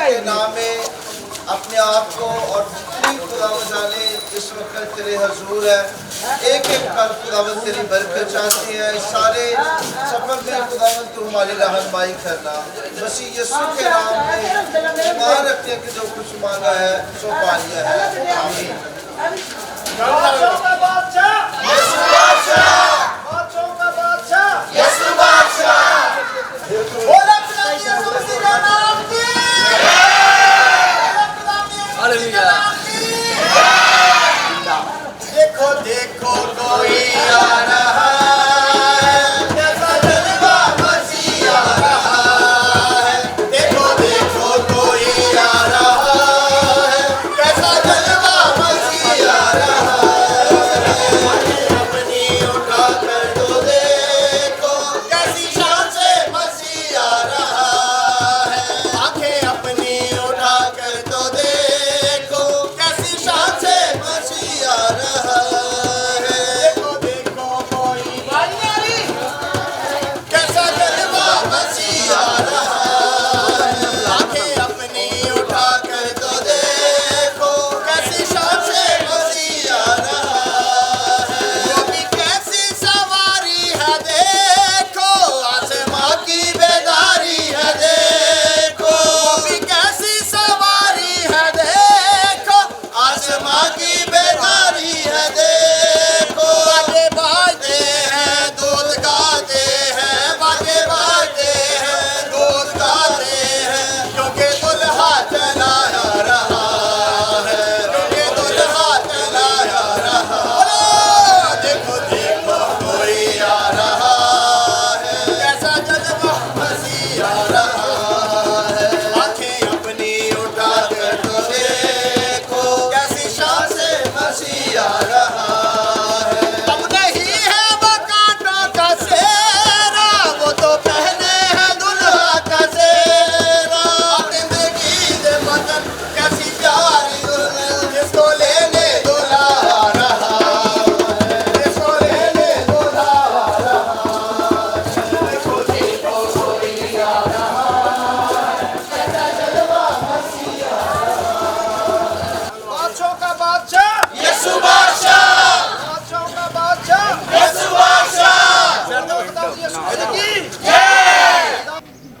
के नाम में अपने आप को और जितनी खुदावंद जाने इस वक्त तेरे हजूर है, एक एक कर खुदावंद तेरी बरकत चाहती है। सारे सफर में खुदावंद तू हमारी रहनुमाई करना, मसीह यीशु के नाम में ईमान रखते कि जो कुछ मांगा है सो पा लिया है। आमीन। देखो देखो कोई आ रहा है, कैसा जलवा मसीह आ रहा है। देखो देखो कोई आ रहा है, कैसा जलवा मसीह आ रहा है। अपनी उठा कर तो देखो कैसी शान से मसीह आ रहा है। आंखें अपनी उठा कर तो देखो कैसी शान से मसीह आ रहा है।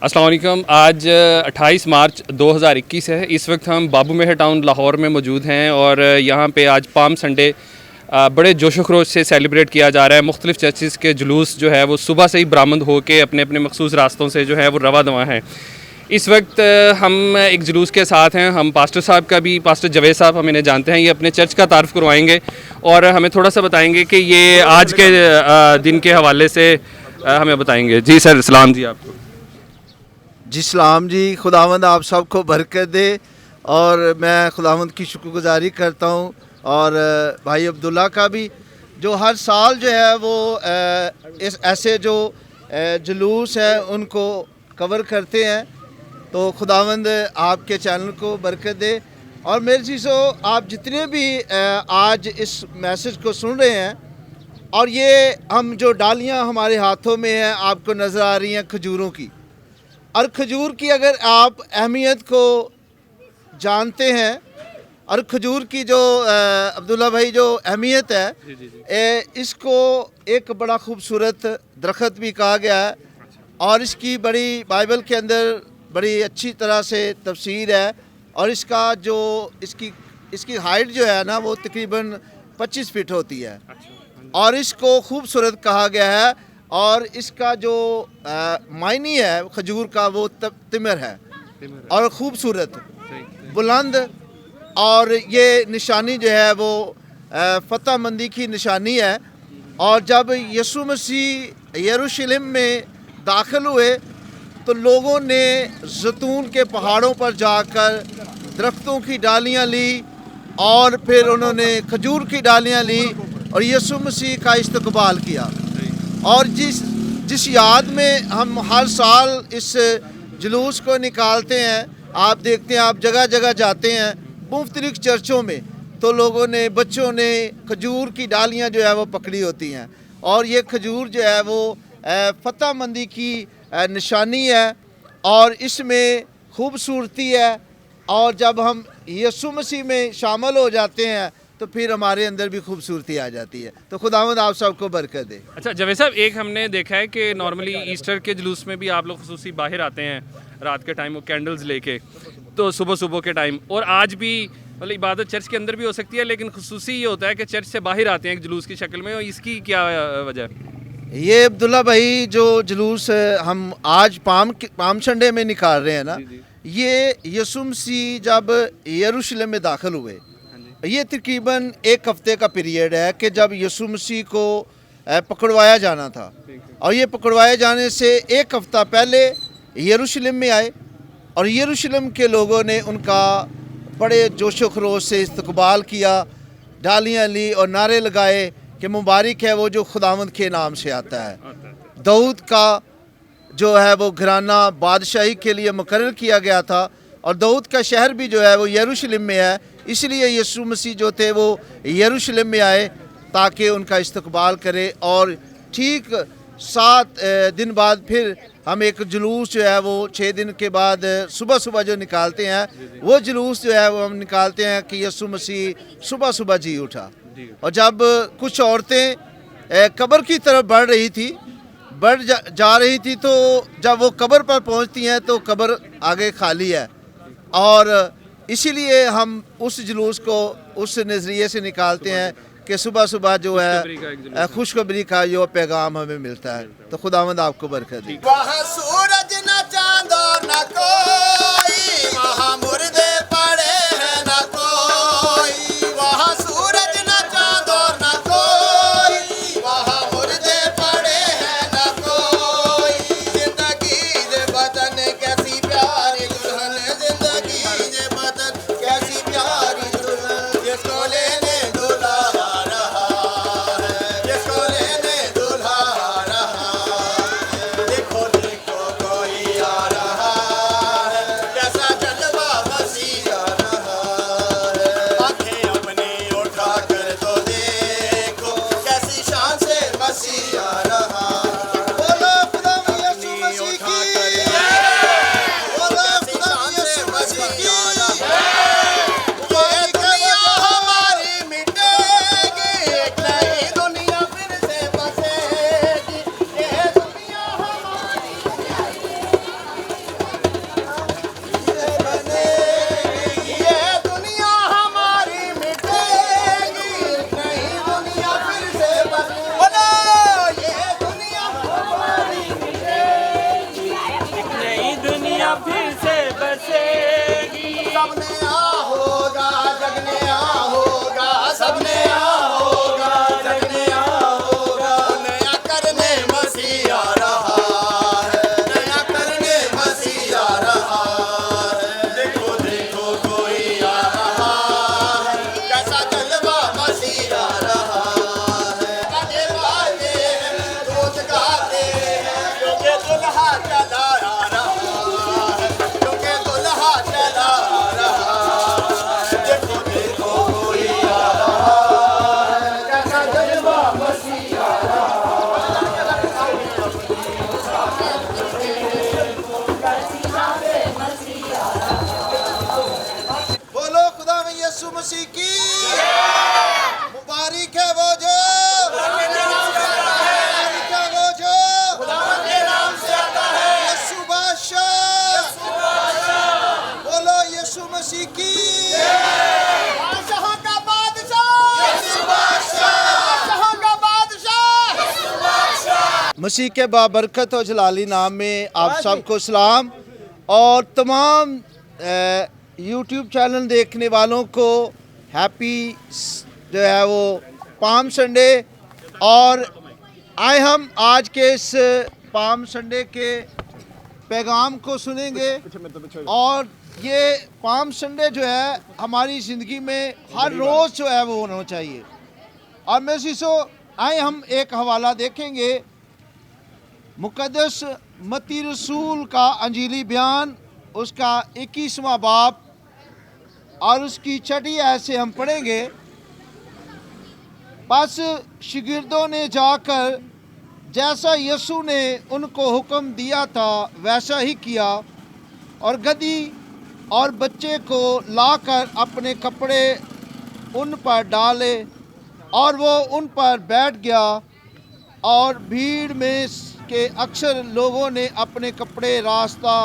अस्सलाम वालेकुम। आज 28 मार्च 2021 है। इस वक्त हम बाबू मेहर टाउन लाहौर में मौजूद हैं और यहाँ पे आज पाम संडे बड़े जोश व खरोश से सेलिब्रेट किया जा रहा है। मुख्तलिफ़ चर्चिज़ के जुलूस जो है वो सुबह से ही बरामद हो के अपने अपने मखसूस रास्तों से जो है वो रवा दवा हैं। इस वक्त हम एक जुलूस के साथ हैं। हम पास्टर साहब का भी, पास्टर जवेद साहब हम इन्हें जानते हैं, ये अपने चर्च का तारफ़ करवाएंगे और हमें थोड़ा सा बताएंगे कि ये आज के दिन के हवाले से हमें बताएंगे। जी सर, सलाम जी आपको। जी सलाम जी, खुदावंद आप सबको बरकत दे और मैं खुदावंद की शुक्रगुजारी करता हूँ और भाई अब्दुल्ला का भी, जो हर साल जो है वो इस ऐसे जो जुलूस है उनको कवर करते हैं। तो खुदावंद आपके चैनल को बरकत दे और मेरे चीज़ों आप जितने भी आज इस मैसेज को सुन रहे हैं, और ये हम जो डालियाँ हमारे हाथों में हैं आपको नज़र आ रही हैं खजूरों की, और खजूर की अगर आप अहमियत को जानते हैं और खजूर की जो अब्दुल्ला भाई जो अहमियत है, इसको एक बड़ा खूबसूरत दरख्त भी कहा गया है और इसकी बड़ी बाइबल के अंदर बड़ी अच्छी तरह से तफसीर है और इसका जो इसकी हाइट जो है ना वो तकरीबन 25 फीट होती है और इसको खूबसूरत कहा गया है और इसका जो मायनी है खजूर का वो तिमर है और ख़ूबसूरत बुलंद, और ये निशानी जो है वो फ़तह मंदी की निशानी है। और जब यीशु मसीह यरूशलेम में दाखिल हुए तो लोगों ने ज़ैतून के पहाड़ों पर जाकर दरख्तों की डालियाँ ली और फिर उन्होंने खजूर की डालियाँ ली और यीशु मसीह का इस्तकबाल किया। और जिस याद में हम हर साल इस जुलूस को निकालते हैं आप देखते हैं, आप जगह जगह जाते हैं मुख्तलिफ चर्चों में, तो लोगों ने, बच्चों ने खजूर की डालियाँ जो है वो पकड़ी होती हैं, और ये खजूर जो है वो फ़तह मंदी की निशानी है, और इसमें खूबसूरती है। और जब हम यीशु मसीह में शामिल हो जाते हैं तो फिर हमारे अंदर भी खूबसूरती आ जाती है। तो खुदावंद आप सबको बरकत दे। अच्छा जावेद साहब, एक हमने देखा है कि नॉर्मली ईस्टर के जुलूस में भी आप लोग खुसूसी बाहर आते हैं रात के टाइम, वो कैंडल्स लेके, तो सुबह सुबह के टाइम, और आज भी मतलब इबादत चर्च के अंदर भी हो सकती है, लेकिन खुसूसी ये होता है कि चर्च से बाहर आते हैं एक जुलूस की शक्ल में, और इसकी क्या वजह है? ये अब्दुल्ला भाई जो जुलूस हम आज पाम संडे में निकाल रहे हैं ना, ये यीशु मसीह जब यरूशलेम में दाखिल हुए, ये तकरीबन एक हफ्ते का पीरियड है कि जब यीशु मसीह को पकड़वाया जाना था, और ये पकड़वाए जाने से एक हफ्ता पहले यरूशलेम में आए, और यरूशलेम के लोगों ने उनका बड़े जोशो खरोश से इस्तकबाल किया, डालियाँ ली और नारे लगाए कि मुबारक है वो जो खुदावंद के नाम से आता है। दाऊद का जो है वो घराना बादशाही के लिए मुकर्रर किया गया था, और दाऊद का शहर भी जो है वो यरूशलेम में है, इसलिए यीशु मसीह जो थे वो यरूशलेम में आए ताकि उनका इस्तकबाल करे। और ठीक 7 दिन बाद फिर हम एक जुलूस जो है वो 6 दिन के बाद सुबह सुबह जो निकालते हैं, वो जुलूस जो है वो हम निकालते हैं कि यीशु मसीह सुबह सुबह जी उठा। और जब कुछ औरतें कब्र की तरफ बढ़ जा रही थी, तो जब वो कब्र पर पहुंचती हैं तो कब्र आगे खाली है, और इसीलिए हम उस जुलूस को उस नज़रिए से निकालते हैं कि सुबह सुबह जो है खुशखबरी का जो पैगाम हमें मिलता है। तो खुदावंद आपको बरकत दे। वहाँ सूरज न चांद और न कोई, वहाँ मुर्दे पड़े हैं न कोई, वहाँ सूरज न चांद और न कोई, वहाँ मुर्दे पड़े हैं न कोई। जिंदगी जे बदन कैसी प्यारी दुल्हन, जिंदगी जे बदन कैसी प्यारी दुल्हन, जिसको लेने दूल्हा रहा है, जिसको लेने दूल्हा रहा है। देखो देखो कोई आ रहा है, कैसा जलवा मसीह आ रहा है। आंखें अपनी उठा कर तो देखो, कैसी शान से मसीह आ रहा है। बोलो खुदा यीशु मसीह की, बोलो खुदा यीशु मसीह की। ये दुनिया हमारी मिटेगी, एक नई दुनिया फिर से बसेगी। ये दुनिया हमारी बनेगी, ये दुनिया हमारी मिटेगी, एक नई दुनिया फिर से बसेगी। बोलो ये दुनिया हमारी मिटेगी, नई दुनिया फिर से बसेगी। सबने आ होगा, जगने आ होगा, सबने आ होगा, जगने आ होगा। नया करने मसीह आ रहा है, नया करने मसीह आ रहा है। देखो देखो कोई आ रहा है, कैसा जलवा मसीह आ रहा है। बाजे बाजे दूत गाते हैं, क्योंकि दुल्हा चला आ रहा है, क्योंकि दुल्हा चला आ रहा है। देखो देखो कोई आ रहा है, कैसा जलवा मसीह आ रहा है। बोलो खुदा में यीशु मसीह की मुबारक है वो जो, मुबारक है वो जो यीशु बादशाह। बोलो यीशु मसीह की, बादशाह का बादशाह यीशु बादशाह, बादशाह का बादशाह यीशु बादशाह। मसीह के बाबरकत और जलाली नाम में आप सबको सलाम, और तमाम यूट्यूब चैनल देखने वालों को हैप्पी जो है वो पाम संडे। और आए हम आज के इस पाम संडे के पैगाम को सुनेंगे, और ये पाम संडे जो है हमारी ज़िंदगी में हर रोज़ जो है वो होना चाहिए। और मैं शीशो आए हम एक हवाला देखेंगे मुक़द्दस मत्ती रसूल का अंजीली बयान उसका 21वां बाब और उसकी 6ठी आयत से हम पढ़ेंगे। बस शागिर्दों ने जाकर जैसा यीशु ने उनको हुक्म दिया था वैसा ही किया और गधी और बच्चे को लाकर अपने कपड़े उन पर डाले और वो उन पर बैठ गया। और भीड़ में के अक्सर लोगों ने अपने कपड़े रास्ता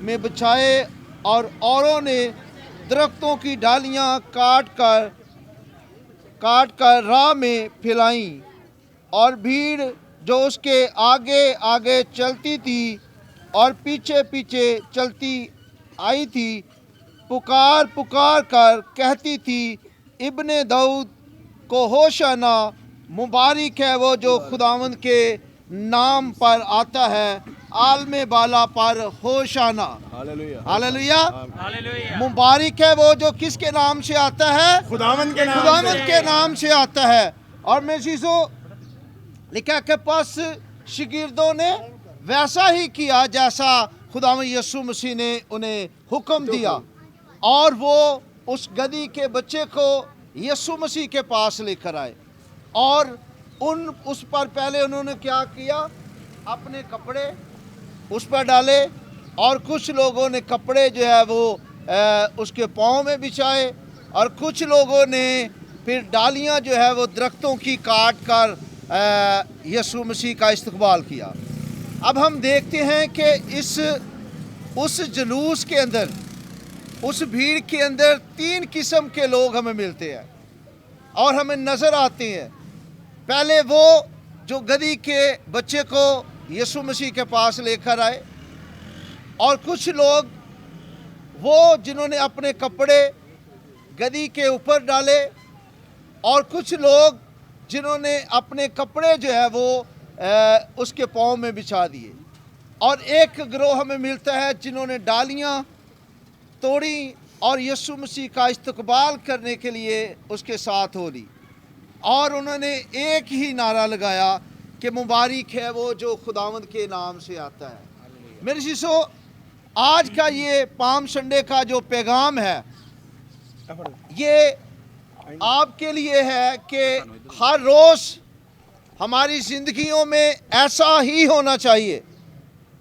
में बिछाए और औरों ने दरख्तों की डालियां काट कर राह में फैलाईं। और भीड़ जो उसके आगे आगे चलती थी और पीछे पीछे चलती आई थी पुकार पुकार कर कहती थी, इब्ने दाऊद को होशाना, मुबारक है वो जो खुदावंद के नाम पर आता है, आलमे बाला पर होशाना। हालेलुया। मुबारक है वो जो किसके नाम से आता है? खुदावंद के नाम खुदावंद के नाम से आता है। और मैं चीज़ों लिखा के पास शागिर्दों ने वैसा ही किया जैसा खुदावंद यीशु मसीह ने उन्हें हुक्म दिया। और वो उस गधी के बच्चे को यीशु मसीह के पास लेकर आए और उस पर पहले उन्होंने क्या किया, अपने कपड़े उस पर डाले और कुछ लोगों ने कपड़े जो है वो उसके पाँव में बिछाए और कुछ लोगों ने फिर डालियां जो है वो दरख्तों की काट कर यीशु मसीह का इस्तकबाल किया। अब हम देखते हैं कि उस जुलूस के अंदर, उस भीड़ के अंदर 3 किस्म के लोग हमें मिलते हैं और हमें नज़र आते हैं। पहले वो जो गधी के बच्चे को यीशु मसीह के पास लेकर आए और कुछ लोग वो जिन्होंने अपने कपड़े गधी के ऊपर डाले और कुछ लोग जिन्होंने अपने कपड़े जो है वो उसके पाँव में बिछा दिए। और एक गिरोह हमें मिलता है जिन्होंने डालियाँ तोड़ी और यीशु मसीह का इस्तकबाल करने के लिए उसके साथ हो ली और उन्होंने एक ही नारा लगाया कि मुबारक है वो जो खुदावंद के नाम से आता है। मेरे शिशो, आज का ये पाम संडे का जो पैगाम है ये आपके लिए है कि हर रोज़ हमारी ज़िंदगियों में ऐसा ही होना चाहिए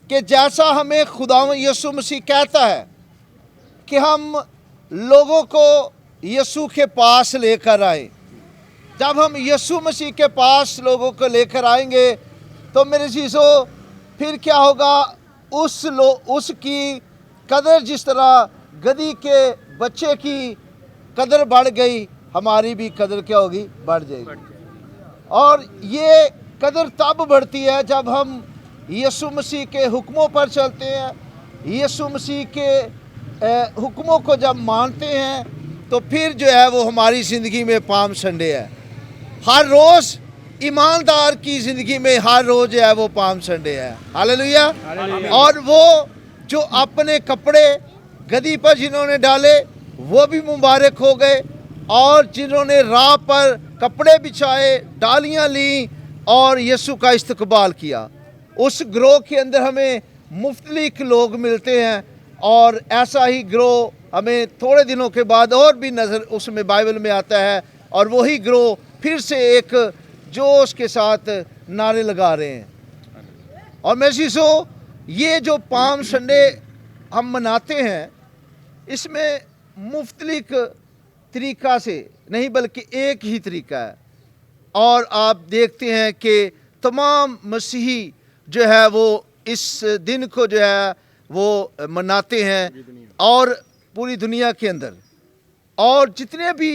कि जैसा हमें खुदावंद यीशु मसीह कहता है कि हम लोगों को यीशु के पास लेकर आए। जब हम यीशु मसीह के पास लोगों को लेकर आएंगे तो मेरे चीज़ों फिर क्या होगा, उसकी कदर जिस तरह गधी के बच्चे की कदर बढ़ गई, हमारी भी कदर क्या होगी, बढ़ जाएगी। और ये कदर तब बढ़ती है जब हम यीशु मसीह के हुक्मों पर चलते हैं, यीशु मसीह के हुक्मों को जब मानते हैं तो फिर जो है वो हमारी ज़िंदगी में पाम संडे है। हर रोज़ ईमानदार की ज़िंदगी में हर रोज़ जो है वो पाम संडे है। हालेलुया। और वो जो अपने कपड़े गधी पर जिन्होंने डाले वो भी मुबारक हो गए और जिन्होंने राह पर कपड़े बिछाए, डालियाँ ली और यीशु का इस्तकबाल किया, उस ग्रोह के अंदर हमें मुख्तलिफ लोग मिलते हैं। और ऐसा ही ग्रोह हमें थोड़े दिनों के बाद और भी नज़र उसमें बाइबल में आता है और वही ग्रोह फिर से एक जोश के साथ नारे लगा रहे हैं। और मैं चीज़ों ये जो पाम संडे हम मनाते हैं इसमें मुख्तलिफ तरीक़ा से नहीं बल्कि एक ही तरीका है। और आप देखते हैं कि तमाम मसीही जो है वो इस दिन को जो है वो मनाते हैं और पूरी दुनिया के अंदर। और जितने भी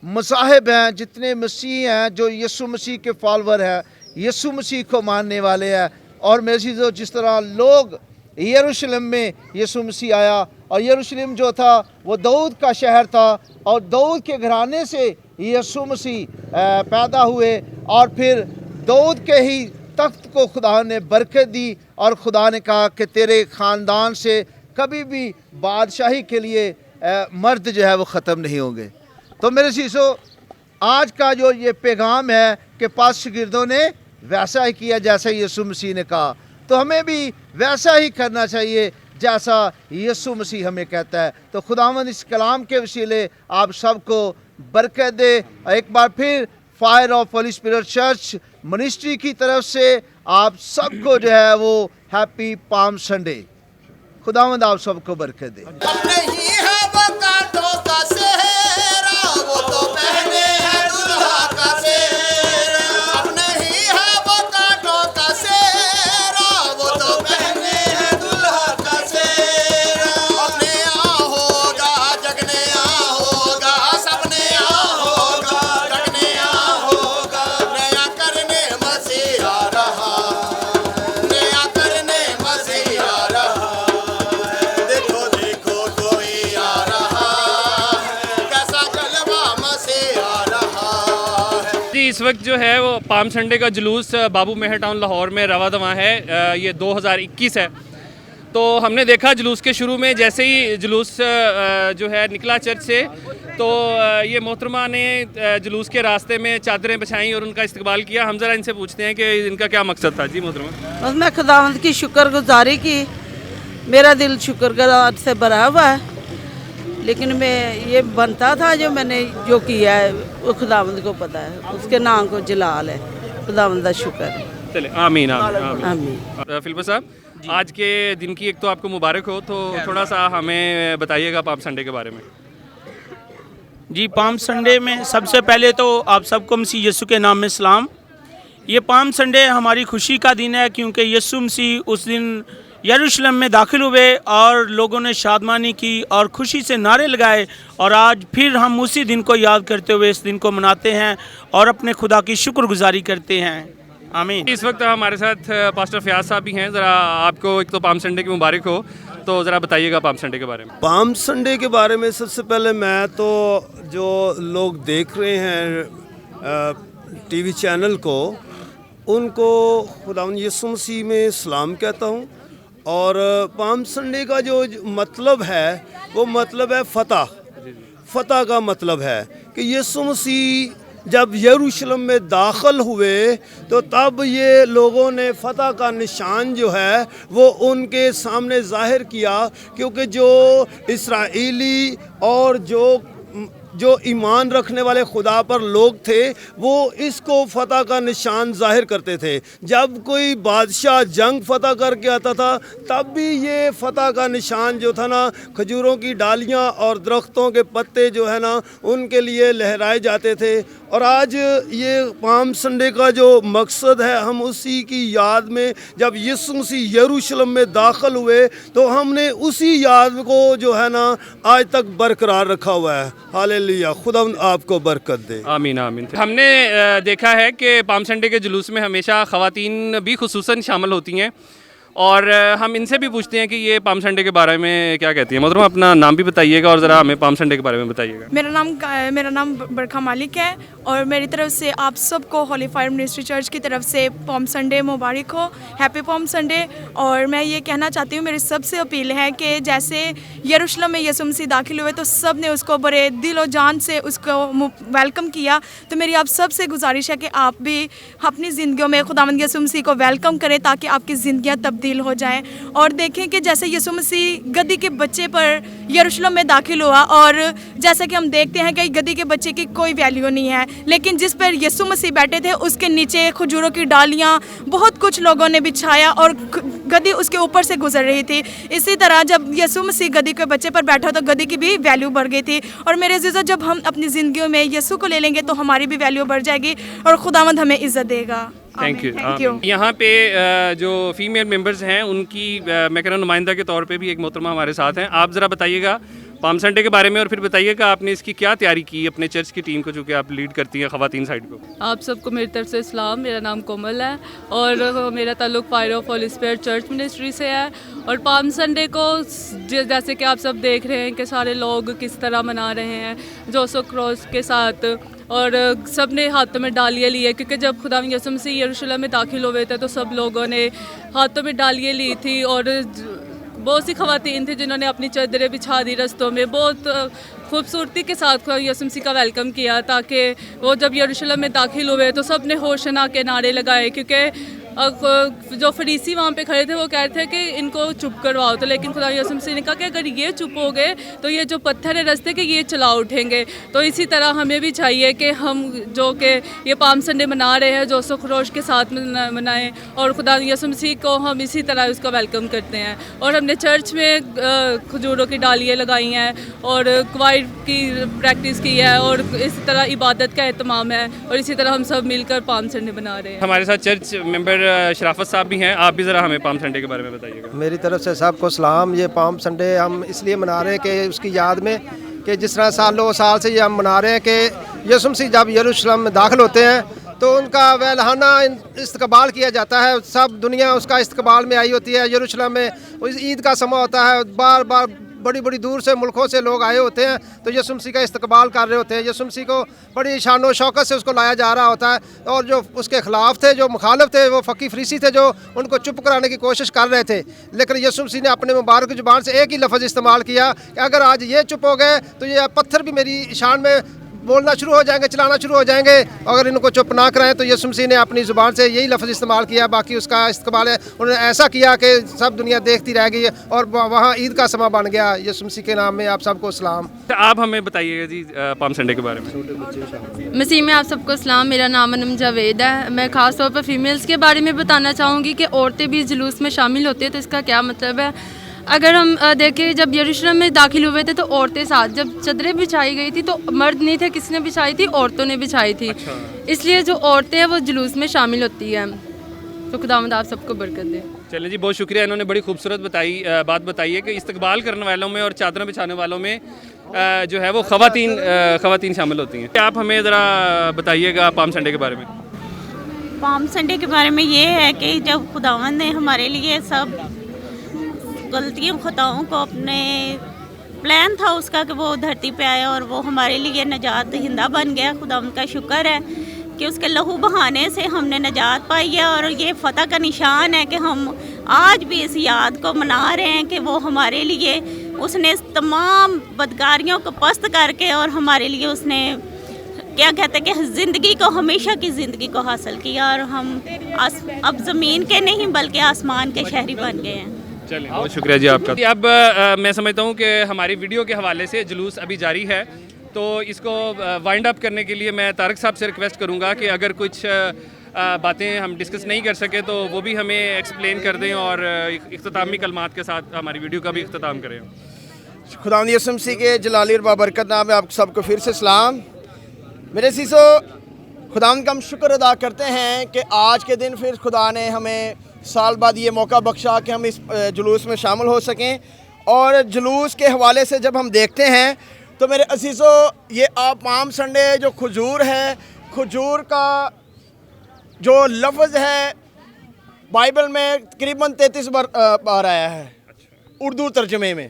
मज़ाहिब हैं, जितने मसीह हैं जो यीशु मसीह के फॉलोअर हैं, यीशु मसीह को मानने वाले हैं। और मैं चीज़ों जिस तरह लोग यरूशलेम में यीशु मसीह आया और यरूशलेम जो था वो दाऊद का शहर था और दाऊद के घराने से यीशु मसीह पैदा हुए और फिर दाऊद के ही तख्त को खुदा ने बरकत दी और खुदा ने कहा कि तेरे ख़ानदान से कभी भी बादशाही के लिए मर्द जो है वो ख़त्म नहीं होंगे। तो मेरे चीज़ों आज का जो ये पैगाम है कि 5 शागिर्दों ने वैसा ही किया जैसा यीशु मसीह ने कहा, तो हमें भी वैसा ही करना चाहिए जैसा यीशु मसीह हमें कहता है। तो खुदावंद इस कलाम के वसीले आप सबको बरकत दे। एक बार फिर fire of Holi spirit church ministry की तरफ से आप सबको जो है वो हैप्पी पाम संडे। खुदावंद आप सबको बरकत दे। नहीं है वो कांटों का सेहरा, वो तो पहने हैं दुल्हा का सेहरा। अब नहीं है वो कांटों का सेहरा, वो तो पहने हैं दुल्हा का सेहरा। अपने यहाँ होगा जगने यहाँ होगा, सबने यहाँ होगा जगने यहाँ होगा। नया करने मसीहा रहा, नया करने मसीहा रहा। देखो देखो कोई आ रहा है, कैसा जलवा मसीह आ रहा है। जी, इस वक्त जो है वो पाम संडे का जुलूस बाबू मेहर टाउन लाहौर में रवा दवा है। ये 2021 है। तो हमने देखा जुलूस के शुरू में जैसे ही जुलूस जो है निकला चर्च से, तो ये मोहतरमा ने जुलूस के रास्ते में चादरें बिछाई और उनका इस्तकबाल किया। हम ज़रा इनसे पूछते हैं कि इनका क्या मकसद था। जी मोहतरमा। बस मैं खुदावंद की शुक्रगुजारी की, मेरा दिल शुक्रगुजार से भरा हुआ है। लेकिन मैं ये बनता था जो जो किया है वो खुदावंद को पता है, उसके नाम को जलाल है। खुदावंद का शुक्र है। चले आमीन आमीन आमीन। आमीन। फिल्म साहब, आज के दिन की एक तो आपको मुबारक हो, तो थोड़ा सा हमें बताइएगा पाम संडे के बारे में। जी, पाम संडे में सबसे पहले तो आप सबको मसीह यीशु के नाम में सलाम। ये पाम संडे हमारी खुशी का दिन है, क्योंकि यीशु मसीह उस दिन यरूशलेम में दाखिल हुए और लोगों ने शादमानी की और खुशी से नारे लगाए। और आज फिर हम उसी दिन को याद करते हुए इस दिन को मनाते हैं और अपने खुदा की शुक्रगुजारी करते हैं। आमीन। इस वक्त हमारे साथ पास्टर फयाज साहब भी हैं। ज़रा आपको एक तो पाम संडे की मुबारक हो, तो ज़रा बताइएगा पाम संडे के बारे में। पाम संडे के बारे में सबसे पहले मैं तो जो लोग देख रहे हैं टीवी चैनल को, उनको खुदावंद यीशु मसीह में सलाम कहता हूँ। और पाम संडे का जो मतलब है वो मतलब है फतह। फतह का मतलब है कि यीशु मसीह जब यरूशलेम में दाखिल हुए तो तब ये लोगों ने फतह का निशान जो है वो उनके सामने ज़ाहिर किया, क्योंकि जो इस्राएली और जो ईमान रखने वाले खुदा पर लोग थे वो इसको फतह का निशान जाहिर करते थे। जब कोई बादशाह जंग फतह करके आता था तब भी ये फतह का निशान जो था ना, खजूरों की डालियां और दरख्तों के पत्ते जो है ना उनके लिए लहराए जाते थे। और आज ये पाम संडे का जो मकसद है, हम उसी की याद में जब यीशु मसीह यरूशलेम में दाखिल हुए तो हमने उसी याद को जो है ना आज तक बरकरार रखा हुआ है। हालेलुया, खुदा आपको बरकत दे। आमीन आमीन। हमने देखा है कि पाम संडे के जुलूस में हमेशा ख़वातीन भी खुसूसन शामिल होती हैं, और हम इनसे भी पूछते हैं कि ये पाम संडे के बारे में क्या कहती है। मोहतरमा, अपना नाम भी बताइएगा और ज़रा हमें पाम संडे के बारे में बताइएगा। मेरा नाम बरखा मालिक है और मेरी तरफ से आप सबको होली फायर मिनिस्ट्री चर्च की तरफ से पाम संडे मुबारक हो, हैप्पी पाम संडे। और मैं ये कहना चाहती हूँ, मेरी सबसे अपील है कि जैसे यरूशलेम में यीशु मसीह दाखिल हुए तो सब ने उसको बड़े दिल और जान से उसको वेलकम किया। तो मेरी आप सबसे गुजारिश है कि आप भी अपनी ज़िंदगियों में खुदावंद यीशु मसीह को वेलकम करें, ताकि आपकी ज़िंदगियाँ तब्दील हो जाएं। और देखें कि जैसे यीशु मसीह गद्दी के बच्चे पर यरूशलेम में दाखिल हुआ, और जैसा कि हम देखते हैं कि गद्दी के बच्चे की कोई वैल्यू नहीं है, लेकिन जिस पर यीशु मसीह बैठे थे उसके नीचे खजूरों की डालियाँ बहुत कुछ लोगों ने बिछाया और गद्दी उसके ऊपर से गुजर रही थी। इसी तरह जब यीशु मसीह गद्दी के बच्चे पर बैठा तो गद्दी की भी वैल्यू बढ़ गई थी। और मेरे अज़ीज़ों, जब हम अपनी ज़िंदगियों में यीशु को ले लेंगे तो हमारी भी वैल्यू बढ़ जाएगी और खुदावंद हमें इज़्ज़त देगा। Thank you. Thank you. यहाँ पे जो फीमेल मेंबर्स हैं उनकी मैं कह रहा हूँ नुमाइंदा के तौर पे भी एक मोहतरमा हमारे साथ हैं। आप ज़रा बताइएगा पाम संडे के बारे में, और फिर बताइएगा आपने इसकी क्या तैयारी की अपने चर्च की टीम को, जो कि आप लीड करती हैं ख़वातीन साइड को। आप सबको मेरी तरफ से सलाम। मेरा नाम कोमल है और मेरा ताल्लुक़ fire of Holi spirit church ministry से है। और पाम संडे को जैसे कि आप सब देख रहे हैं कि सारे लोग किस तरह मना रहे हैं जोशो क्रॉस के साथ, और सब ने हाथों में डालियाँ ली है, क्योंकि जब खुदा यीशु मसीह यरूशलेम में दाखिल हुए थे तो सब लोगों ने हाथों में डालियाँ ली थी। और बहुत सी ख़वातीन थी जिन्होंने अपनी चादरें बिछा दी रस्तों में, बहुत खूबसूरती के साथ यीशु मसीह का वेलकम किया, ताकि वो जब यरूशलेम में दाखिल हुए तो सब ने होशना के नारे लगाए, क्योंकि जो फरीसी वहाँ पे खड़े थे वो कह रहे थे कि इनको चुप करवाओ, तो लेकिन खुदा यसुम मसीह ने कहा कि अगर ये चुप हो गए तो ये जो पत्थर है रास्ते के ये चला उठेंगे। तो इसी तरह हमें भी चाहिए कि हम जो कि ये पाम संडे मना रहे हैं जोश खरोश के साथ मनाएं और खुदा यसुम मसीह को हम इसी तरह उसका वेलकम करते हैं। और हमने चर्च में खजूरों की डालियाँ लगाई हैं और क्वाइर की प्रैक्टिस की है और इसी तरह इबादत का एहतमाम है और इसी तरह हम सब मिलकर पाम संडे मना रहे हैं। हमारे साथ चर्च मेंबर शराफत साहब भी हैं, आप भी ज़रा हमें पाम संडे के बारे में बताइएगा। मेरी तरफ से सबको सलाम। ये पाम संडे हम इसलिए मना रहे हैं कि उसकी याद में कि जिस तरह सालों साल से ये हम मना रहे हैं कि यीशु मसीह जब यरूशलेम में दाखिल होते हैं तो उनका वैलहाना इस्तकबाल किया जाता है। सब दुनिया उसका इस्तकबाल में आई होती है। यरूशलेम में ईद का समय होता है, बार बार बड़ी बड़ी दूर से मुल्कों से लोग आए होते हैं तो यीशु मसीह का इस्तकबाल कर रहे होते हैं। यीशु मसीह को बड़ी शान व शौकत से उसको लाया जा रहा होता है। और जो उसके ख़िलाफ़ थे, जो मुखालिफ थे, वो फ़की फरीसी थे जो उनको चुप कराने की कोशिश कर रहे थे। लेकिन यीशु मसीह ने अपने मुबारक ज़ुबान से एक ही लफ्ज़ इस्तेमाल किया कि अगर आज ये चुप हो गए तो ये पत्थर भी मेरी शान में बोलना शुरू हो जाएंगे, चलाना शुरू हो जाएंगे। अगर इनको चुप ना कराएं तो यीशु मसीह ने अपनी ज़ुबान से यही लफ्ज़ इस्तेमाल किया। बाकी उसका इस्तेमाल है उन्होंने ऐसा किया कि सब दुनिया देखती रह गई और वहाँ ईद का समय बन गया। यीशु मसीह के नाम में आप सबको सलाम। आप हमें बताइएगा जी पाम संडे के बारे में। मसीह में आप सबको सलाम। मेरा नाम अनम जावेद है। मैं ख़ास तौर पर फ़ीमेल्स के बारे में बताना चाहूँगी कि औरतें भी जुलूस में शामिल होती हैं। तो इसका क्या मतलब है? अगर हम देखें जब यरूशलेम में दाखिल हुए थे तो औरतें साथ, जब चदरें बिछाई गई थी तो मर्द नहीं थे, किसने बिछाई थी? औरतों ने बिछाई थी। इसलिए जो औरतें हैं वो जुलूस में शामिल होती हैं। तो खुदावंद आप सबको बरकत दे। चलिए जी, बहुत शुक्रिया। इन्होंने बड़ी खूबसूरत बात बताई है कि इस्तकबाल करने वालों में और चादरें बिछाने वालों में जो है वो ख़वातीन शामिल होती हैं। आप हमें ज़रा बताइएगा पाम संडे के बारे में। पाम संडे के बारे में ये है कि जब खुदावंद ने हमारे लिए सब गलतियों खताओं को अपने प्लान था उसका कि वो धरती पे आया और वो हमारे लिए नजात हिंदा बन गया। खुदावंद का शुक्र है कि उसके लहू बहाने से हमने नजात पाई है और ये फ़तह का निशान है कि हम आज भी इस याद को मना रहे हैं कि वो हमारे लिए उसने तमाम बदकारियों को पस्त करके और हमारे लिए उसने क्या कहते हैं कि ज़िंदगी को, हमेशा की ज़िंदगी को हासिल किया और हम अब ज़मीन के नहीं बल्कि आसमान के शहरी बन गए हैं। चलिए, बहुत शुक्रिया जी आपका। अब मैं समझता हूँ कि हमारी वीडियो के हवाले से जुलूस अभी जारी है, तो इसको वाइंड अप करने के लिए मैं तारक साहब से रिक्वेस्ट करूँगा कि अगर कुछ बातें हम डिस्कस नहीं कर सके तो वो भी हमें एक्सप्लेन कर दें और इख्तितामी कलमात के साथ हमारी वीडियो का भी इख्तिताम करें। खुदावंद यीशु मसीह के जलाली और बाबरकत नाम में आप सबको फिर से सलाम। मेरे सीसो, खुदावंद का हम शुक्र अदा करते हैं कि आज के दिन फिर खुदा ने हमें साल बाद ये मौका बख्शा कि हम इस जुलूस में शामिल हो सकें। और जुलूस के हवाले से जब हम देखते हैं तो मेरे अजीज़ों, ये आप पाम संडे जो खजूर है, खजूर का जो लफ्ज़ है बाइबल में तकरीबन 33 बार आया है उर्दू तर्जमे में।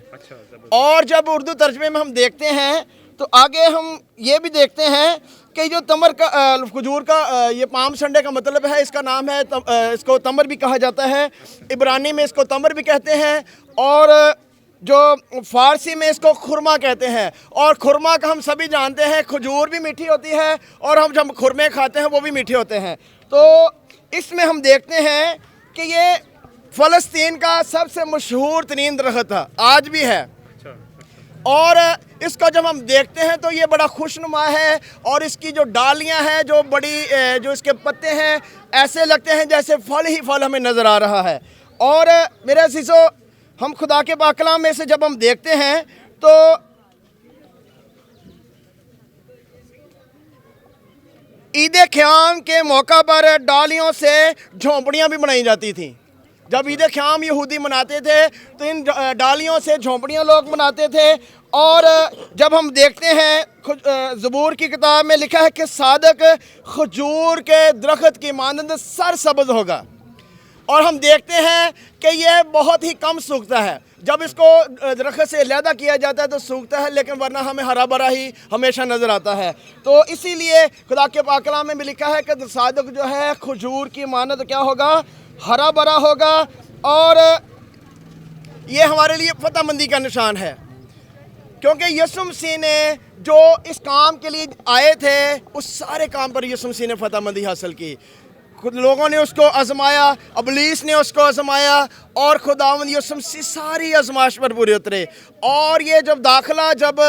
और जब उर्दू तर्जमे में हम देखते हैं तो आगे हम ये भी देखते हैं कि जो तमर का खजूर का ये पाम संडे का मतलब है, इसका नाम है इसको तमर भी कहा जाता है। इब्रानी में इसको तमर भी कहते हैं और जो फ़ारसी में इसको खुरमा कहते हैं। और खुरमा का हम सभी जानते हैं खजूर भी मीठी होती है और हम जब खुरमे खाते हैं वो भी मीठे होते हैं। तो इसमें हम देखते हैं कि ये फ़लस्तीन का सबसे मशहूर तरीन दरख्त था, आज भी है। और इसको जब हम देखते हैं तो ये बड़ा खुशनुमा है और इसकी जो डालियां हैं, जो बड़ी जो इसके पत्ते हैं, ऐसे लगते हैं जैसे फल ही फल हमें नज़र आ रहा है। और मेरे अज़ीज़ों, हम खुदा के पाकलाम में से जब हम देखते हैं तो ईद ख़याम के मौका पर डालियों से झोंपड़ियाँ भी बनाई जाती थी। जब ईद ख़याम यहूदी मनाते थे तो इन डालियों से झोंपड़ियाँ लोग बनाते थे। और जब हम देखते हैं ज़बूर की किताब में लिखा है कि सादक खजूर के दरख्त की मानंद सरसब्ज़ होगा। और हम देखते हैं कि यह बहुत ही कम सूखता है। जब इसको दरख्त से अलहदा किया जाता है तो सूखता है, लेकिन वरना हमें हरा भरा ही हमेशा नज़र आता है। तो इसीलिए खुदा के पाक कलाम में भी लिखा है कि सादक जो है खजूर की मानद क्या होगा, हरा भरा होगा। और ये हमारे लिए फतहमंदी का निशान है, क्योंकि यीशु मसीह ने जो इस काम के लिए आए थे उस सारे काम पर यीशु मसीह ने फतहमंदी हासिल की। खुद लोगों ने उसको आजमाया, अबलीस ने उसको आजमाया और खुदावंद यीशु मसीह सारी आजमाइश पर पूरे उतरे। और ये जब दाखिला जब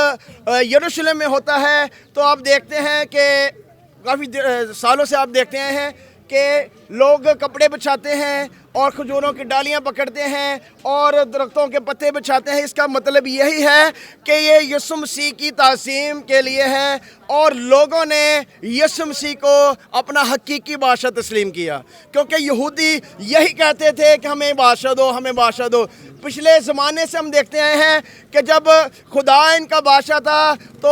यरूशलेम में होता है तो आप देखते हैं कि काफ़ी सालों से आप देखते हैं कि लोग कपड़े बिछाते हैं और खजूरों की डालियां पकड़ते हैं और दरख्तों के पत्ते बिछाते हैं। इसका मतलब यही है कि ये यीशु मसीह की ताज़ीम के लिए है और लोगों ने यीशु मसीह को अपना हकीकी बादशाह तस्लीम किया, क्योंकि यहूदी यही कहते थे कि हमें बादशाह दो, हमें बादशाह दो। पिछले ज़माने से हम देखते हैं कि जब खुदा इनका बादशाह था तो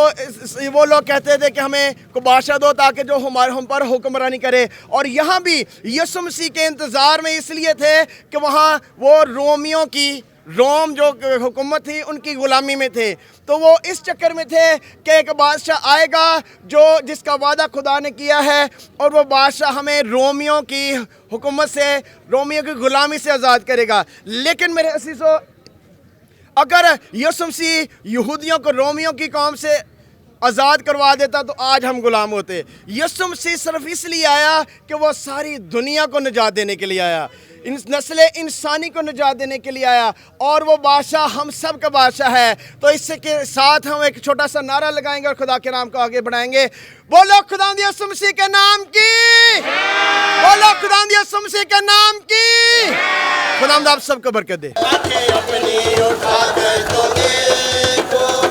वो लोग कहते थे कि हमें को बादशाह दो ताकि जो हम पर हुक्मरानी करे। और यहाँ भी यीशु मसीह के इंतज़ार में इसलिए थे कि वहाँ वो रोम जो हुकूमत थी उनकी ग़ुलामी में थे, तो वो इस चक्कर में थे कि एक बादशाह आएगा जो जिसका वादा खुदा ने किया है और वो बादशाह हमें रोमियों की हुकूमत से, रोमियों की ग़ुलामी से आज़ाद करेगा। लेकिन मेरे अज़ीज़ों, अगर यीशु मसीह यहूदियों को रोमियों की कौम से आज़ाद करवा देता तो आज हम गुलाम होते। यीशु मसीह सिर्फ इसलिए आया कि वो सारी दुनिया को निजात देने के लिए आया, नस्ल इंसानी को निजात देने के लिए आया और वो बादशाह हम सब का बादशाह है। तो इससे के साथ हम एक छोटा सा नारा लगाएंगे और खुदा के नाम को आगे बढ़ाएंगे। बोलो खुदावंद यीशु मसीह के नाम की, बोलो खुदावंद यीशु मसीह के नाम की। खुदावंद आप सबको बरकत दे।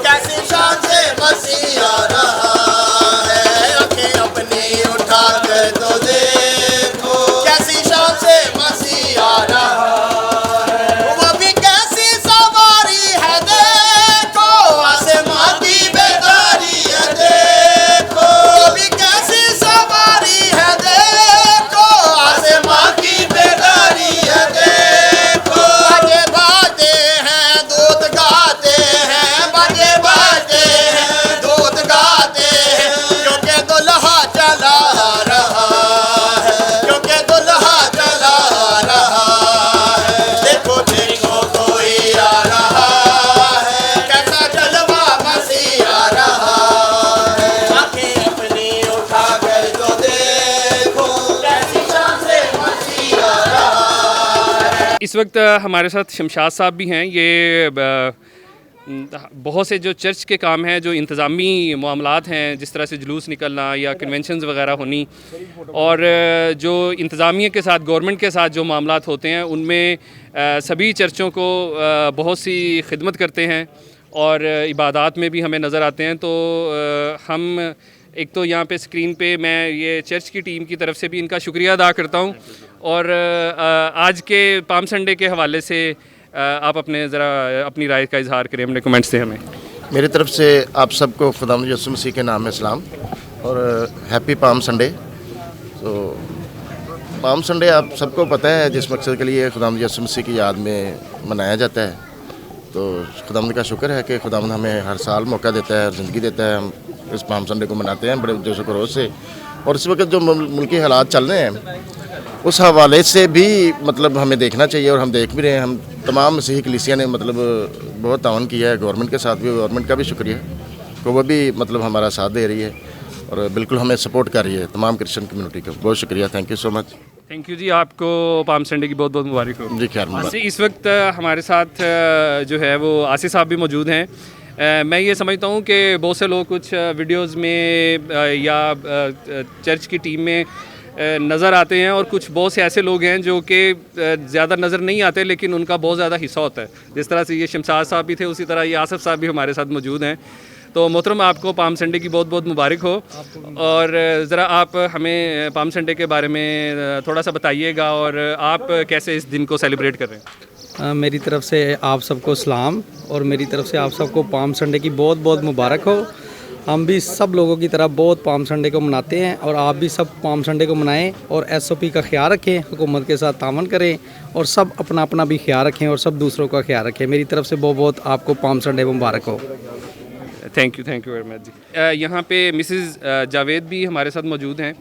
कैसी शान से मसीह आ रहा है, आंखें अपनी उठा कर तो देखो, कैसी शान से मसीह आ रहा है। वो भी कैसी सवारी है देखो, आसमां की बेदारी है देखो, वो भी कैसी सवारी है देखो, आसमां की बेदारी है देखो। बाजे बाजे हैं दूत गाते हैं, बाजे बाजे हैं दूत गाते हैं, क्योंकि दुल्हा चला रहा है, क्योंकि दुल्हा चला रहा है। देखो देखो कोई आ रहा है, कैसा जलवा मसीह आ रहा है। आंखें अपनी उठा कर तो देखो, कैसी शान से मसीह आ रहा है। इस वक्त हमारे साथ शमशाद साहब भी हैं। ये बहुत से जो चर्च के काम हैं, जो इंतज़ामी मामलात हैं, जिस तरह से जुलूस निकलना या कन्वेंशंस वगैरह होनी, और जो इंतज़ामिया के साथ, गवर्नमेंट के साथ जो मामलात होते हैं, उनमें सभी चर्चों को बहुत सी खिदमत करते हैं और इबादात में भी हमें नज़र आते हैं। तो हम एक तो यहाँ पे स्क्रीन पे मैं ये चर्च की टीम की तरफ से भी इनका शुक्रिया अदा करता हूँ और आज के पाम संडे के हवाले से आप अपनी राय का इजहार करें, अपने कमेंट्स से हमें। मेरी तरफ से आप सबको खुदावंद यीशु मसीह के नाम में सलाम और हैप्पी पाम संडे। तो पाम संडे आप सबको पता है जिस मकसद के लिए खुदावंद यीशु मसीह की याद में मनाया जाता है। तो खुदावंद का शुक्र है कि खुदावंद हमें हर साल मौका देता है और ज़िंदगी देता है। हम इस पाम संडे को मनाते हैं बड़े जोश खरोश से। और इस वक्त जो मुल्की हालात चल रहे हैं उस हवाले से भी मतलब हमें देखना चाहिए और हम देख भी रहे हैं। हम तमाम मसीही कलीसिया ने मतलब बहुत तावन किया है, गवर्नमेंट के साथ भी, गवर्नमेंट का भी शुक्रिया तो वो भी मतलब हमारा साथ दे रही है और बिल्कुल हमें सपोर्ट कर रही है, तमाम क्रिश्चियन कम्युनिटी का। बहुत शुक्रिया, thank you so much. Thank you ji, आपको पाम संडे की बहुत बहुत मुबारक हो जी। ख्याल इस वक्त हमारे साथ जो है वो आसिफ साहब भी मौजूद हैं। मैं ये समझता हूँ कि बहुत से लोग कुछ वीडियोज़ में या चर्च की टीम में नज़र आते हैं और कुछ बहुत से ऐसे लोग हैं जो कि ज़्यादा नज़र नहीं आते लेकिन उनका बहुत ज़्यादा हिस्सा होता है। जिस तरह से ये शमशाद साहब भी थे, उसी तरह ये आसिफ साहब भी हमारे साथ मौजूद हैं। तो मोहतरम, आपको पाम संडे की बहुत बहुत मुबारक हो और ज़रा आप हमें पाम संडे के बारे में थोड़ा सा बताइएगा और आप कैसे इस दिन को सेलिब्रेट कर रहे हैं। मेरी तरफ से आप सबको सलाम और मेरी तरफ से आप सबको पाम संडे की बहुत बहुत मुबारक हो। हम भी सब लोगों की तरह बहुत पाम संडे को मनाते हैं और आप भी सब पाम संडे को मनाएं और SOP का ख्याल रखें, हुकूमत के साथ तावन करें और सब अपना अपना भी ख्याल रखें और सब दूसरों का ख्याल रखें। मेरी तरफ से बहुत बहुत आपको पाम संडे मुबारक हो। थैंक यू वेरी मच जी। यहाँ पे मिसेस जावेद भी हमारे साथ मौजूद हैं।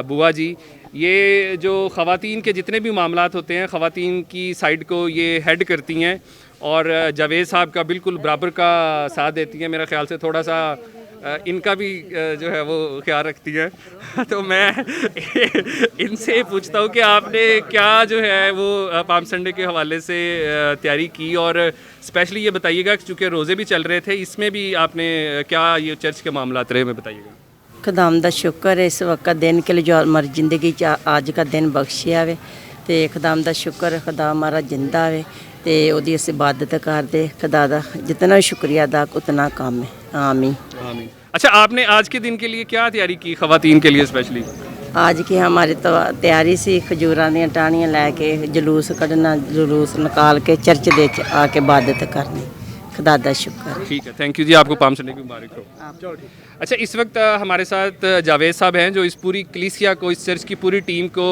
बुआ जी, ये जो ख़वातीन के जितने भी मामलात होते हैं, ख़वातीन की साइड को ये हेड करती हैं और जावेद साहब का बिल्कुल बराबर का साथ देती हैं। मेरा ख्याल से थोड़ा सा इनका भी जो है वो ख्याल रखती हैं। तो मैं इनसे पूछता हूँ कि आपने क्या जो है वो पाम संडे के हवाले से तैयारी की, और स्पेशली ये बताइएगा चूँकि रोज़े भी चल रहे थे, इसमें भी आपने क्या ये चर्च के मामलात रहे, में बताइएगा। खुदाम दा शुक्र है इस वक्त दिन के लिए जो हमारी ज़िंदगी आज का दिन बख्शिया वे, तो खुदाम दा शुक्र है, खुदा हमारा जिंदा वे, तो ओदी अस इबादत करते, खुदा दा जितना शुक्रिया अदा उतना कम है। आमीन आमीन। अच्छा, आपने आज के दिन के लिए क्या तैयारी की, ख़वातीन के लिए स्पेशली? आज की हमारी तो तैयारी सी खजूरां दी टाहनियां लैके जुलूस कढ़ना, जुलूस निकाल के चर्च दे आके इबादत करनी। खुदा दा शुक्र। ठीक है, थैंक यू जी, आपको पाम संडे की मुबारक हो। अच्छा, इस वक्त हमारे साथ जावेद साहब हैं जो इस पूरी कलीसिया को, इस चर्च की पूरी टीम को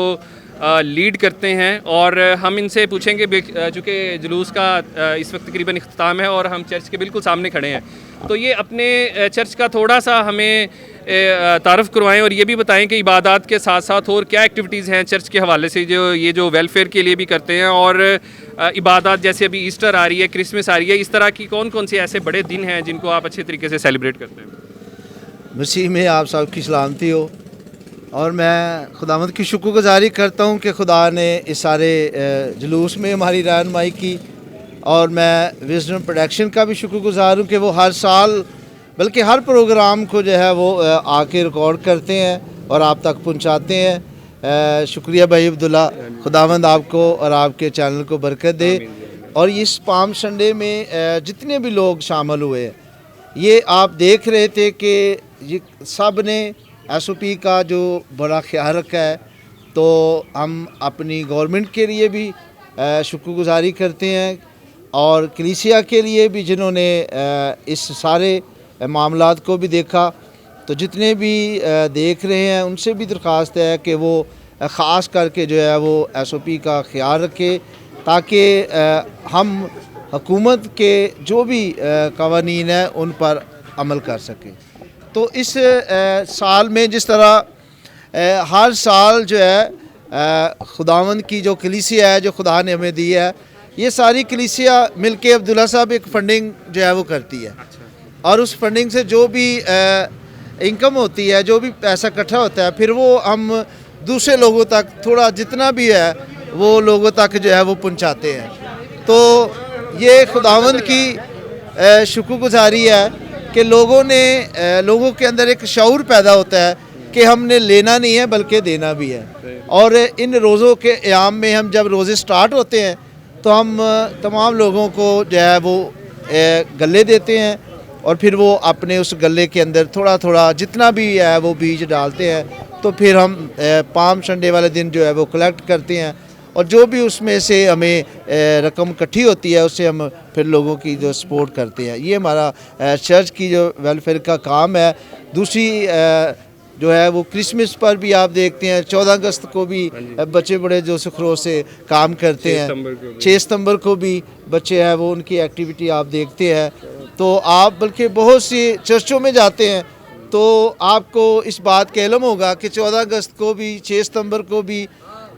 लीड करते हैं, और हम इनसे पूछेंगे चूँकि जुलूस का इस वक्त तकरीबन इख्तिताम है और हम चर्च के बिल्कुल सामने खड़े हैं, तो ये अपने चर्च का थोड़ा सा हमें तारफ़ करवाएं और ये भी बताएं कि इबादत के साथ साथ और क्या एक्टिविटीज़ हैं चर्च के हवाले से जो ये जो वेलफेयर के लिए भी करते हैं, और इबादत जैसे अभी ईस्टर आ रही है, क्रिसमस आ रही है, इस तरह की कौन कौन से ऐसे बड़े दिन हैं जिनको आप अच्छे तरीके से सेलिब्रेट करते हैं? मसीह में आप सबकी सलामती हो, और मैं खुदावंद की शुक्रगुजारी करता हूँ कि खुदा ने इस सारे जुलूस में हमारी रहनुमाई की, और मैं विजडम प्रोडक्शन का भी शुक्रगुजार हूँ कि वो हर साल बल्कि हर प्रोग्राम को जो है वो आके रिकॉर्ड करते हैं और आप तक पहुँचाते हैं। शुक्रिया भाई अब्दुल्ला, खुदावंद आपको और आपके चैनल को बरकत दे। और इस पाम संडे में जितने भी लोग शामिल हुए, ये आप देख रहे थे कि ये सब ने SOP का जो बड़ा ख्याल रखा है, तो हम अपनी गवर्नमेंट के लिए भी शुक्रगुजारी करते हैं, और कलीसिया के लिए भी जिन्होंने इस सारे मामलात को भी देखा। तो जितने भी देख रहे हैं उनसे भी दरख्वास्त है कि वो ख़ास करके जो है वो SOP का ख्याल रखें, ताकि हम हुकूमत के जो भी कवानीन हैं उन पर अमल कर सकें। तो इस साल में जिस तरह हर साल जो है खुदावंद की जो कलीसिया है जो खुदा ने हमें दी है, ये सारी कलीसिया मिलके अब्दुल्ला साहब एक फंडिंग जो है वो करती है, और उस फंडिंग से जो भी इनकम होती है, जो भी पैसा इकट्ठा होता है, फिर वो हम दूसरे लोगों तक थोड़ा जितना भी है वो लोगों तक जो है वो पहुंचाते हैं। तो ये खुदावंद की शुक्रगुजारी है कि लोगों के अंदर एक शऊर पैदा होता है कि हमने लेना नहीं है बल्कि देना भी है। और इन रोज़ों के क़याम में हम जब रोज़े स्टार्ट होते हैं तो हम तमाम लोगों को जो है वो गले देते हैं, और फिर वो अपने उस गले के अंदर थोड़ा थोड़ा जितना भी है वो बीज डालते हैं। तो फिर हम पाम संडे वाले दिन जो है वो कलेक्ट करते हैं, और जो भी उसमें से हमें रकम इकट्ठी होती है उससे हम फिर लोगों की जो सपोर्ट करते हैं। ये हमारा चर्च की जो वेलफेयर का काम है। दूसरी जो है वो क्रिसमस पर भी आप देखते हैं 14 अगस्त को भी बच्चे बड़े जोश खरोश से काम करते हैं। 6 सितंबर को भी बच्चे हैं वो उनकी एक्टिविटी आप देखते हैं। तो आप बल्कि बहुत सी चर्चों में जाते हैं तो आपको इस बात का इल्म होगा कि 14 अगस्त को भी 6 सितंबर को भी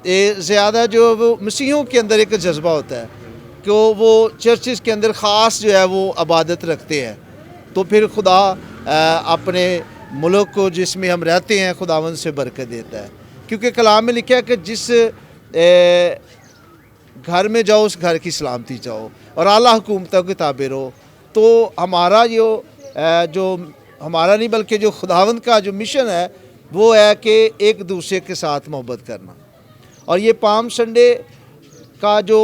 ज़्यादा जो वो मसीहों के अंदर एक जज्बा होता है कि वो चर्चेस के अंदर ख़ास जो है वो इबादत रखते हैं। तो फिर खुदा अपने मुल्क को जिसमें हम रहते हैं खुदावंद से बरकत देता है, क्योंकि कलाम में लिखा है कि जिस घर में जाओ उस घर की सलामती चाहो और आला हुकूमतों के ताबे रहो। तो हमारा जो हमारा नहीं बल्कि जो खुदावंद का जो मिशन है वो है कि एक दूसरे के साथ मोहब्बत करना। और ये पाम संडे का जो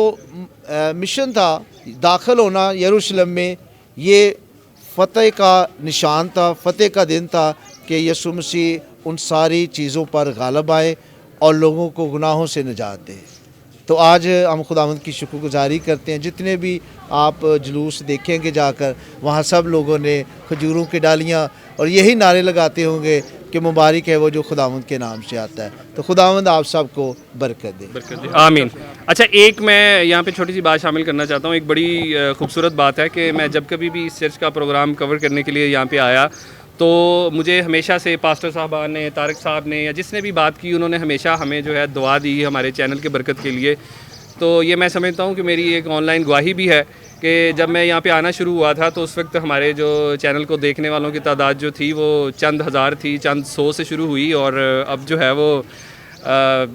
मिशन था, दाखिल होना यरूशलेम में, ये फ़तेह का निशान था, फ़तेह का दिन था कि यीशु मसीह उन सारी चीज़ों पर गालिब आए और लोगों को गुनाहों से निजात दे। तो आज हम खुदावंद की शुक्रगुजारी करते हैं। जितने भी आप जुलूस देखेंगे जाकर, वहाँ सब लोगों ने खजूरों की डालियाँ और यही नारे लगाते होंगे कि मुबारक है वो जो खुदावंद के नाम से आता है। तो खुदावंद आप सबको बरकत दे। आमीन। अच्छा, एक मैं यहाँ पे छोटी सी बात शामिल करना चाहता हूँ। एक बड़ी खूबसूरत बात है कि मैं जब कभी भी इस चर्च का प्रोग्राम कवर करने के लिए यहाँ पे आया तो मुझे हमेशा से पास्टर साहबान ने, तारिक साहब ने, या जिसने भी बात की उन्होंने हमेशा हमें जो है दुआ दी हमारे चैनल के बरकत के लिए। तो ये मैं समझता हूँ कि मेरी एक ऑनलाइन गवाही भी है कि जब मैं यहाँ पे आना शुरू हुआ था तो उस वक्त हमारे जो चैनल को देखने वालों की तादाद जो थी वो चंद हज़ार थी, चंद 100 से शुरू हुई और अब जो है वो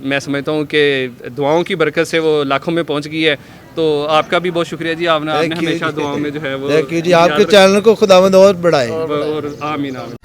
मैं समझता हूँ कि दुआओं की बरकत से वो लाखों में पहुँच गई है। तो आपका भी बहुत शुक्रिया जी, आपने हमेशा दुआओं में जो है वो जी, आपके चैनल को खुदावंद और बढ़ाए और आमीन आमीन।